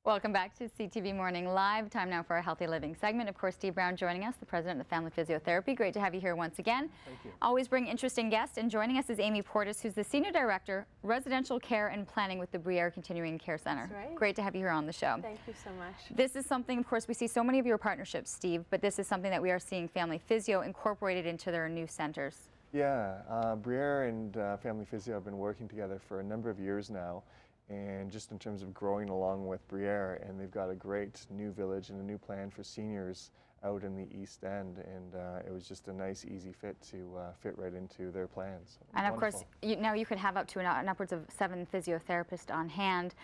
Welcome back to CTV Morning Live. Time now for our Healthy Living segment. Of course, Steve Brown joining us, the president of Family Physiotherapy. Great to have you here once again. Thank you. Always bring interesting guests. And joining us is Amy Porteous, who's the Senior Director, Residential Care and Planning with the Bruyere Continuing Care Center. That's right. Great to have you here on the show. Thank you so much. This is something, of course, we see so many of your partnerships, Steve, but this is something that we are seeing Family Physio incorporated into their new centers. Yeah, Bruyere and Family Physio have been working together for a number of years now, and just in terms of growing along with Bruyere, and they've got a great new village and a new plan for seniors out in the East End, and it was just a nice, easy fit to fit right into their plans. And of course, now you could have up to an upwards of 7 physiotherapists on hand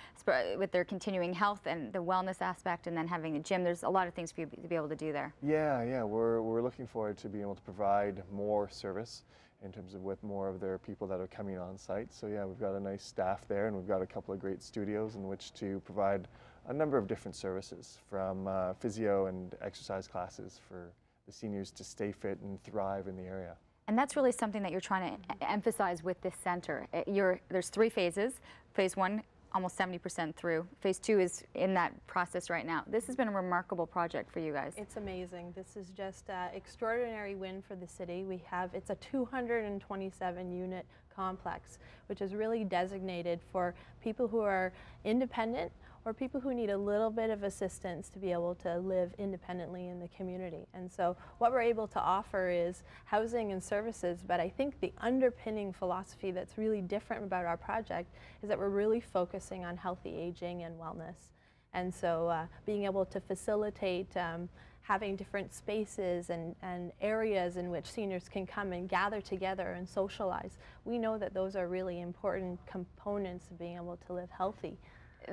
with their continuing health and the wellness aspect, and then having a gym. There's a lot of things for you to be able to do there. Yeah, we're looking forward to being able to provide more service in terms of with more of their people that are coming on site. So yeah, we've got a nice staff there, and we've got a couple of great studios in which to provide a number of different services, from physio and exercise classes for the seniors to stay fit and thrive in the area. And that's really something that you're trying to emphasize with this center. There's 3 phases. Phase 1, almost 70% through. Phase 2 is in that process right now. This has been a remarkable project for you guys. It's amazing. This is just an extraordinary win for the city. It's a 227 unit complex, which is really designated for people who are independent or people who need a little bit of assistance to be able to live independently in the community. And so what we're able to offer is housing and services, but I think the underpinning philosophy that's really different about our project is that we're really focusing on healthy aging and wellness. And so being able to facilitate having different spaces and areas in which seniors can come and gather together and socialize, we know that those are really important components of being able to live healthy.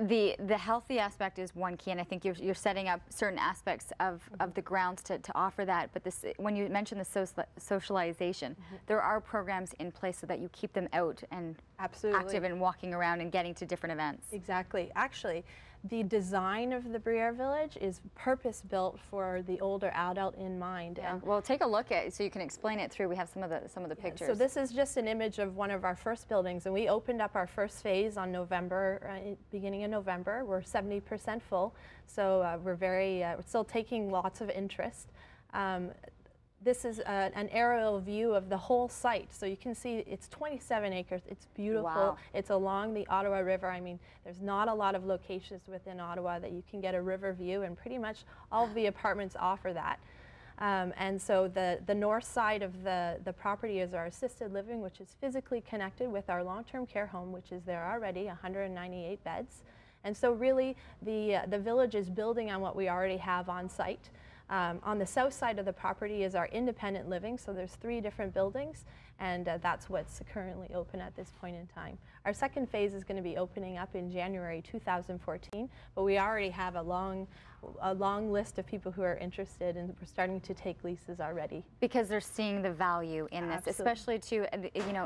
The healthy aspect is one key, and I think you're setting up certain aspects of the grounds to offer that. But when you mention the socialization, there are programs in place so that you keep them out and active and walking around and getting to different events. Exactly. Actually, the design of the Bruyere Village is purpose-built for the older adult in mind. Yeah. Well, take a look at it so you can explain it through. We have some of the pictures. So this is just an image of one of our first buildings, and we opened up our first phase on beginning of November. We're 70% full, so we're still taking lots of interest. This is an aerial view of the whole site, so you can see it's 27 acres. It's beautiful. Wow. It's along the Ottawa River. I mean, there's not a lot of locations within Ottawa that you can get a river view, and pretty much all of the apartments offer that. And so the north side of the property is our assisted living, which is physically connected with our long-term care home, which is there already, 198 beds. And so really the village is building on what we already have on site. On the south side of the property is our independent living, so there's 3 different buildings, and that's what's currently open at this point in time. Our second phase is going to be opening up in January 2014, but we already have a long list of people who are interested, and we're starting to take leases already. Because they're seeing the value in this, especially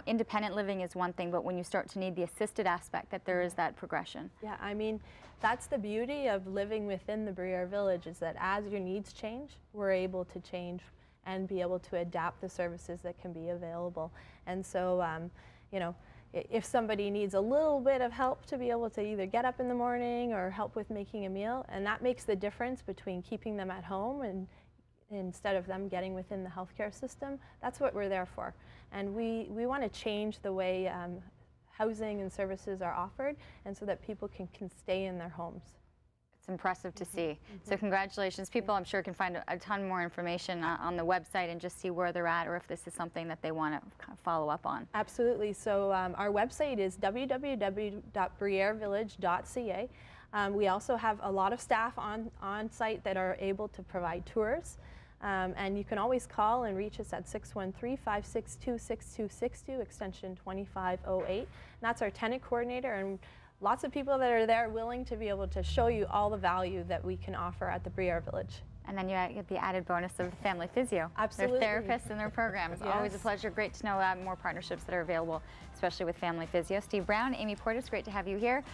independent living is one thing, but when you start to need the assisted aspect, that there is that progression. Yeah, I mean, that's the beauty of living within the Bruyere Village, is that as your needs change, we're able to change and be able to adapt the services that can be available. And so, if somebody needs a little bit of help to be able to either get up in the morning or help with making a meal, and that makes the difference between keeping them at home and instead of them getting within the healthcare system, that's what we're there for. And we want to change the way housing and services are offered, and so that people can stay in their homes. It's impressive to see. So congratulations. People, I'm sure, can find a ton more information on the website and just see where they're at, or if this is something that they want to kind of follow up on. Absolutely. So our website is www.bruyerevillage.ca. We also have a lot of staff on site that are able to provide tours. And you can always call and reach us at 613-562-6262, extension 2508. And that's our tenant coordinator, and lots of people that are there willing to be able to show you all the value that we can offer at the Bruyere Village. And then you get the added bonus of Family Physio. Absolutely. Their therapists and their programs. Yes. Always a pleasure. Great to know more partnerships that are available, especially with Family Physio. Steve Brown, Amy Porteous, great to have you here.